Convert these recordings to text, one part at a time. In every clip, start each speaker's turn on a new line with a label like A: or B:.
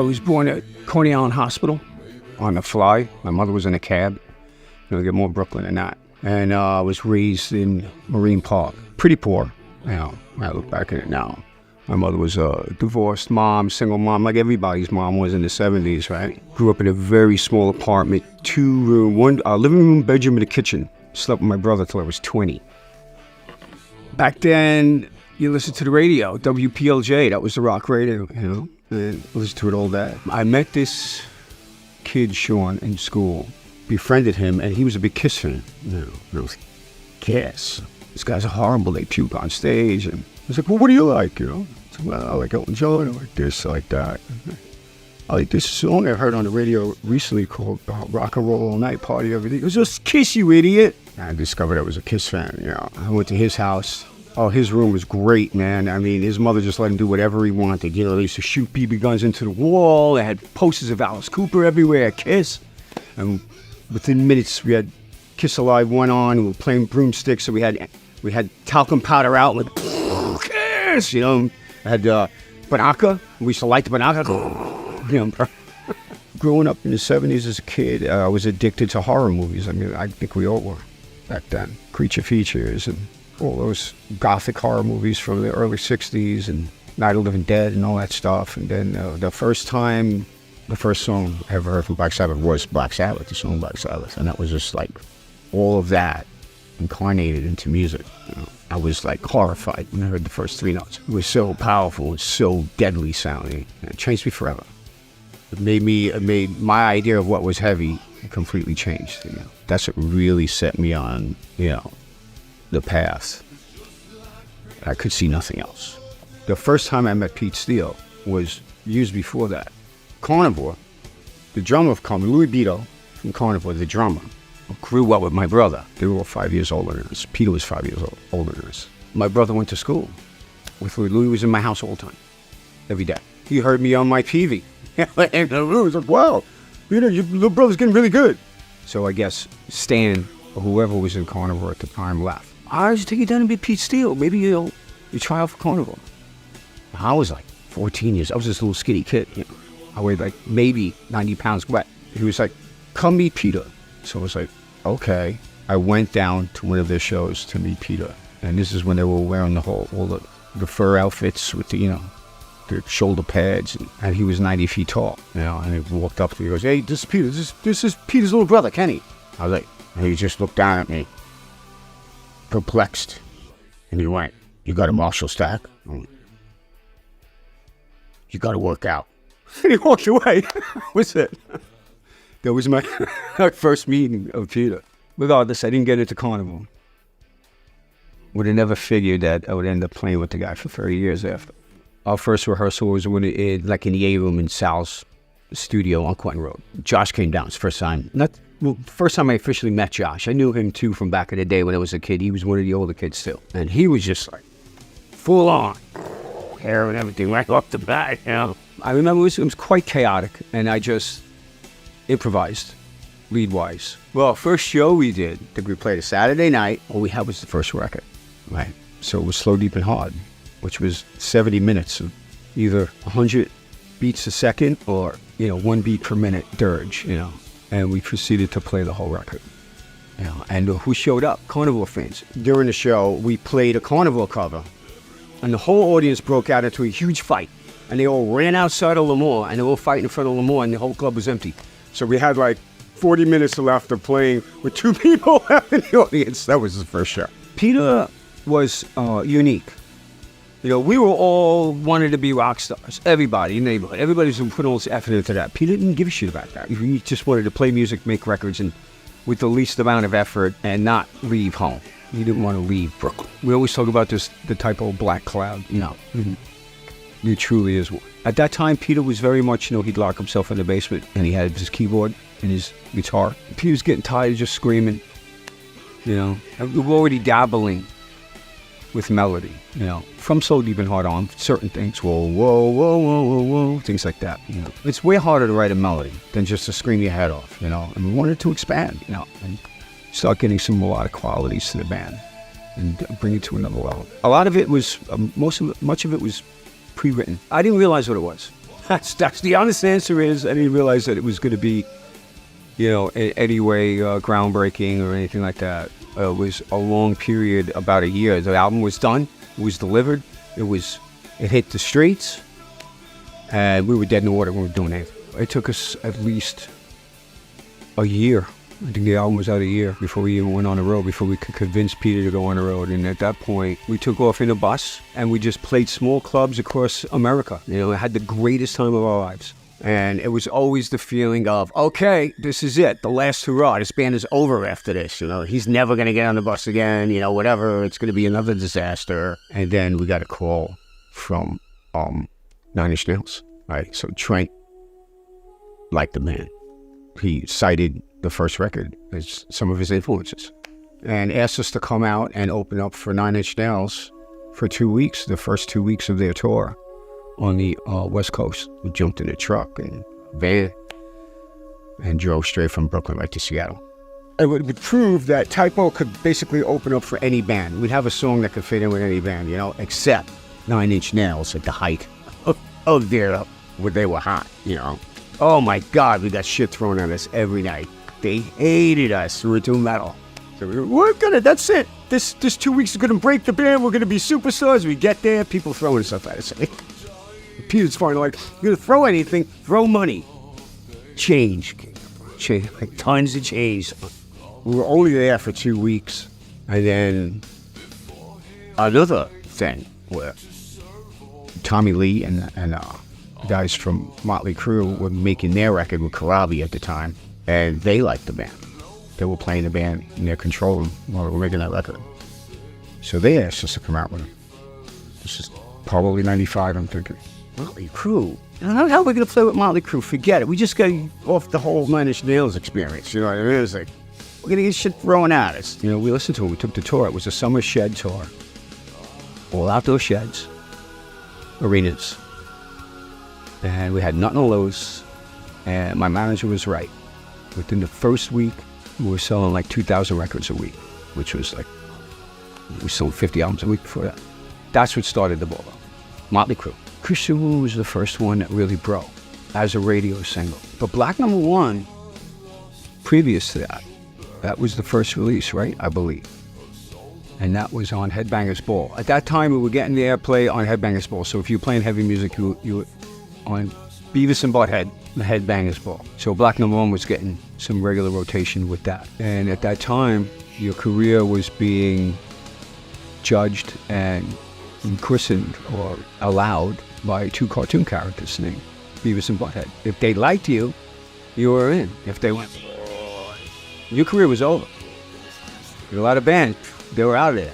A: was born at Coney Island Hospital on the fly. My mother was in a cab. You know, get more Brooklyn than that. And I was raised in Marine Park. Pretty poor. You know, when I look back at it now. My mother was a divorced mom, single mom, like everybody's mom was in the 70s, right? Grew up in a very small apartment, 2-room, one living room, bedroom, and a kitchen. Slept with my brother till I was 20. Back then, you listened to the radio, WPLJ, that was the rock radio, you know, and listened to it all day. I met this kid, Sean, in school, befriended him, and he was a big Kiss fan. You know, Kiss. These guys are horrible, they puke on stage, and I was like, well, what do you like, you know? I said, well, I like Elton John, I like this, I like that. I like this song I heard on the radio recently called Rock and Roll All Night, Party Every Day. It was just Kiss, you idiot. I discovered I was a Kiss fan, you know. I went to his house. Oh, his room was great, man. I mean, his mother just let him do whatever he wanted. You know, they used to shoot BB guns into the wall. They had posters of Alice Cooper everywhere, Kiss. And within minutes, we had Kiss Alive went on, and we were playing broomsticks, so we had talcum powder out, like, Kiss, you know. I had Banaka. We used to light the Banaka. You know, growing up in the 70s as a kid, I was addicted to horror movies. I mean, I think we all were back then. Creature features and all those gothic horror movies from the early 60s and Night of the Living Dead and all that stuff. And then the first song I ever heard from Black Sabbath was Black Sabbath, the song Black Sabbath. And that was just like all of that incarnated into music. You know, I was like horrified when I heard the first 3 notes. It was so powerful, and so deadly sounding. And it changed me forever. It made my idea of what was heavy completely changed. You know, that's what really set me on, you know, the path. I could see nothing else. The first time I met Pete Steele was years before that. Carnivore, the drummer of Carnivore, Louis Beto from Carnivore, the drummer, grew up with my brother. They were all 5 years older than us. Peter was 5 years older than us. My brother went to school with Louis. Louis was in my house all the time, every day. He heard me on my TV. And Louis was like, wow, Peter, your little brother's getting really good. So I guess Stan, or whoever was in Carnivore at the time, left. I should take you down and meet Pete Steele. Maybe you try out for Carnivore. I was like 14 years. I was this little skinny kid. You know? I weighed like maybe 90 pounds wet. He was like, come meet Peter. So I was like, okay. I went down to one of their shows to meet Peter. And this is when they were wearing all the fur outfits with the, you know, the shoulder pads. And he was 90 feet tall, you know, and he walked up to me and goes, hey, this is Peter. This is Peter's little brother, Kenny. I was like, and he just looked down at me, perplexed. And he went, you got a Marshall stack? I went, you got to work out. And he walked away. What's it? That was my first meeting of Peter. Regardless, I didn't get into Carnival. Would have never figured that I would end up playing with the guy for 30 years after. Our first rehearsal was like in the A room in Sal's studio on Quentin Road. Josh came down. It's the first time. First time I officially met Josh. I knew him too from back in the day when I was a kid. He was one of the older kids still. And he was just like full on. Hair and everything right off the bat, you know. I remember it was quite chaotic, and I just improvised, lead-wise. Well, first show we did, I think we played a Saturday night. All we had was the first record, right? So it was Slow, Deep, and Hard, which was 70 minutes of either 100 beats a second or, you know, 1 beat per minute dirge, you know. And we proceeded to play the whole record. You know, and who showed up? Carnival fans. During the show, we played a Carnival cover. And the whole audience broke out into a huge fight. And they all ran outside of Lemoore, and they were all fighting in front of Lemoore, and the whole club was empty. So we had like 40 minutes left of playing with 2 people in the audience. That was the first show. Peter was unique. You know, we were all wanted to be rock stars. Everybody in the neighborhood. Everybody's been putting all this effort into that. Peter didn't give a shit about that. He just wanted to play music, make records, and with the least amount of effort and not leave home. He didn't want to leave Brooklyn. We always talk about this, the type of black cloud. No, he truly is one. At that time, Peter was very much, you know, he'd lock himself in the basement and he had his keyboard and his guitar. Peter was getting tired of just screaming, you know. We were already dabbling with melody, you know, from So Deep and Hard on, certain things, whoa, whoa, whoa, whoa, whoa, whoa, things like that, you know. It's way harder to write a melody than just to scream your head off, you know, and we wanted to expand, you know, and start getting some melodic qualities to the band and bring it to another level. A lot of it was, much of it was pre-written. I didn't realize what it was. That's the honest answer is I didn't realize that it was going to be, any way groundbreaking or anything like that. It was a long period, about a year. The album was done. It was delivered. It hit the streets. And we were dead in the water when we were doing it. It took us at least a year. I think the album was out a year before we even went on the road, before we could convince Peter to go on the road. And at that point, we took off in a bus and we just played small clubs across America. I had the greatest time of our lives. And it was always the feeling of, okay, this is it. The last hurrah. This band is over after this. He's never going to get on the bus again, whatever. It's going to be another disaster. And then we got a call from 9 Inch Nails. Right. So Trent liked the band. He cited the first record as some of his influences and asked us to come out and open up for 9 Inch Nails for 2 weeks, the first 2 weeks of their tour on the West Coast. We jumped in a truck and van and drove straight from Brooklyn right to Seattle. It would prove that Typo could basically open up for any band. We'd have a song that could fit in with any band, except 9 Inch Nails at the height of their, where they were hot, Oh my God, we got shit thrown at us every night. They hated us. We were doing metal. So that's it. This 2 weeks is gonna break the band. We're gonna be superstars. We get there, people throwing stuff at us. Peter's fine, like, you're gonna throw anything, throw money. Change, like tons of change. We were only there for 2 weeks. And then another thing where Tommy Lee and guys from Motley Crue were making their record with Karabi at the time, and they liked the band. They were playing the band in their control room while they were making that record. So they asked us to come out with them. This is probably 95, I'm thinking. Motley Crue? How are we going to play with Motley Crue? Forget it. We just got off the whole 9 Inch Nails experience, It was like, we're going to get shit thrown at us. We listened to it. We took the tour. It was a summer shed tour. All outdoor sheds, arenas. And we had nothing to lose, and my manager was right. Within the first week, we were selling like 2,000 records a week, which was like, we sold 50 albums a week before that. That's what started the ball. Motley Crue. Christian Wu was the first one that really broke as a radio single. But Black Number One, previous to that, that was the first release, right? I believe. And that was on Headbangers Ball. At that time, we were getting the airplay on Headbangers Ball. So if you're playing heavy music, you on Beavis and Butthead, the Headbangers Ball. So Black Number One was getting some regular rotation with that. And at that time, your career was being judged and christened or allowed by 2 cartoon characters named Beavis and Butthead. If they liked you, you were in. If they went, your career was over. A lot of bands, they were out of there.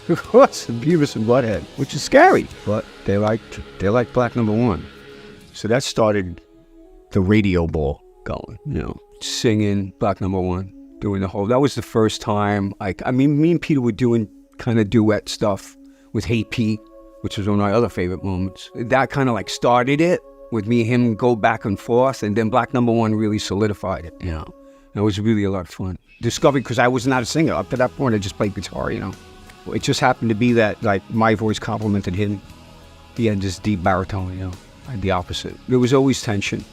A: Of course, Beavis and Butthead, which is scary, but they liked Black Number One. So that started the radio ball going, singing Black Number One, doing the whole, that was the first time, me and Peter were doing kind of duet stuff with Hey Pete, which was one of my other favorite moments. That kind of started it, with me and him go back and forth, and then Black Number One really solidified it, It was really a lot of fun. Discovered, because I was not a singer. Up to that point, I just played guitar, It just happened to be that, my voice complimented him. He had this deep baritone, I had the opposite. There was always tension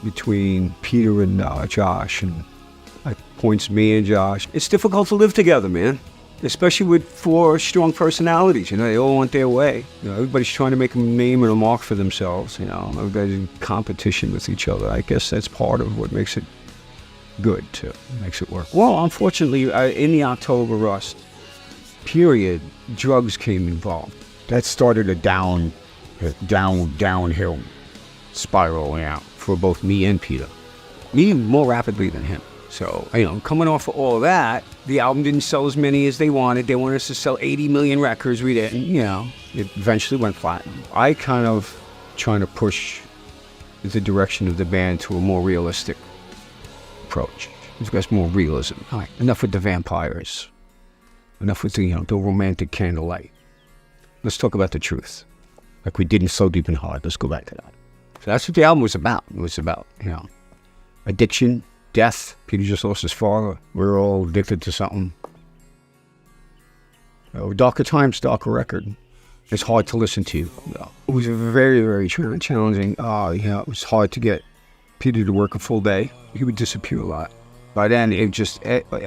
A: between Peter and Josh, and points me and Josh. It's difficult to live together, man. Especially with 4 strong personalities, they all want their way. Everybody's trying to make a name and a mark for themselves, Everybody's in competition with each other. I guess that's part of what makes it good, too. Makes it work. Well, unfortunately, in the October Rust period, drugs came involved. That started a downhill spiral for both me and Peter. Me more rapidly than him. So, coming off of all that, the album didn't sell as many as they wanted. They wanted us to sell 80 million records. We didn't, It eventually went flat. I kind of trying to push the direction of the band to a more realistic approach. It has more realism. All right, enough with the vampires. Enough with the romantic candlelight. Let's talk about the truth. Like we did in So Deep and Hard. Let's go back to that. So that's what the album was about. It was about, addiction, death. Peter just lost his father. We're all addicted to something. Darker Times, Darker Record. It's hard to listen to. It was very, very challenging. It was hard to get Peter to work a full day. He would disappear a lot. By then,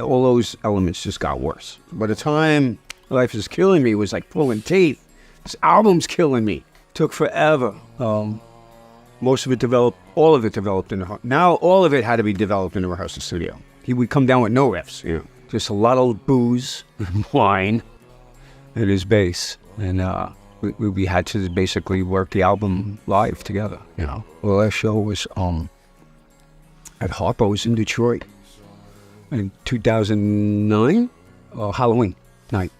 A: all those elements just got worse. By the time Life Is Killing Me was like pulling teeth, this album's killing me. Took forever. Most of it developed, all of it developed now all of it had to be developed in the rehearsal studio. He would come down with no riffs, just a lot of booze, wine, and his bass. And we had to basically work the album live together, The last show was at Harpo's in Detroit in 2009, Halloween night.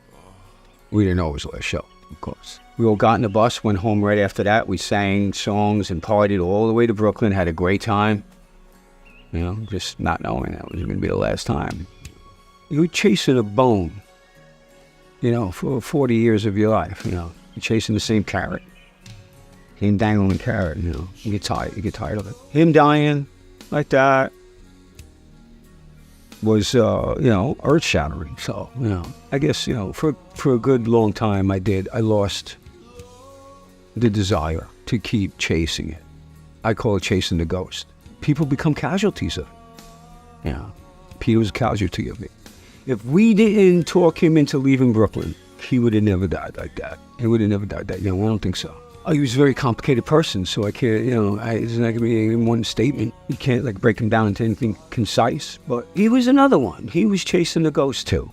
A: We didn't know it was the last show, of course. We all got in the bus, went home right after that. We sang songs and partied all the way to Brooklyn, had a great time. Just not knowing that was going to be the last time. You're chasing a bone, for 40 years of your life, You're chasing the same carrot. Same dangling carrot, You get tired of it. Him dying like that was, earth-shattering. So, I guess, for a good long time I lost the desire to keep chasing it. I call it chasing the ghost. People become casualties of it. Peter was a casualty of me. If we didn't talk him into leaving Brooklyn, he would have never died like that. He would have never died that young. I don't think so. He was a very complicated person, so I can't, it's not going to be in one statement. You can't, break him down into anything concise. But he was another one. He was chasing the ghost, too,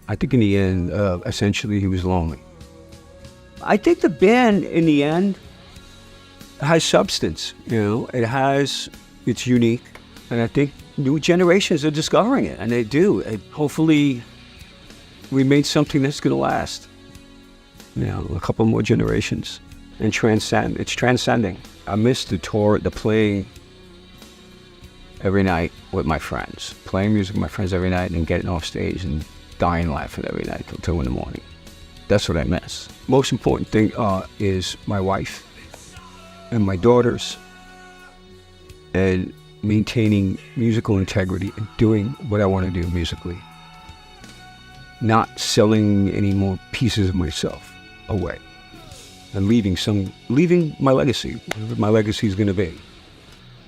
A: I think in the end, essentially, he was lonely. I think the band, in the end, has substance, it's unique. And I think new generations are discovering it, and they do. And hopefully, we made something that's going to last. A couple more generations and transcend. It's transcending. I miss the tour, the playing every night with my friends, playing music with my friends every night and getting off stage and dying laughing every night till 2 in the morning. That's what I miss. Most important thing is my wife and my daughters and maintaining musical integrity and doing what I want to do musically. Not selling any more pieces of myself away and leaving my legacy, whatever my legacy is going to be.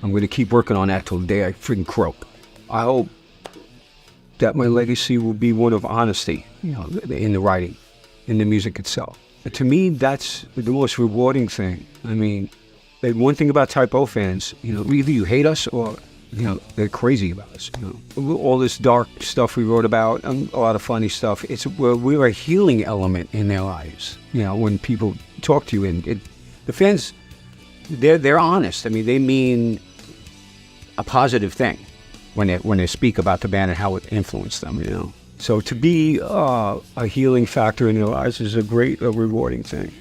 A: I'm going to keep working on that till the day I freaking croak. I hope that my legacy will be one of honesty, in the writing, in the music itself. But to me, that's the most rewarding thing. I mean, the one thing about Type O fans, either you hate us or, they're crazy about us. All this dark stuff we wrote about, and a lot of funny stuff. We're a healing element in their lives. When people talk to you, and the fans, they're honest. I mean, they mean a positive thing when they speak about the band and how it influenced them. So to be a healing factor in their lives is a rewarding thing.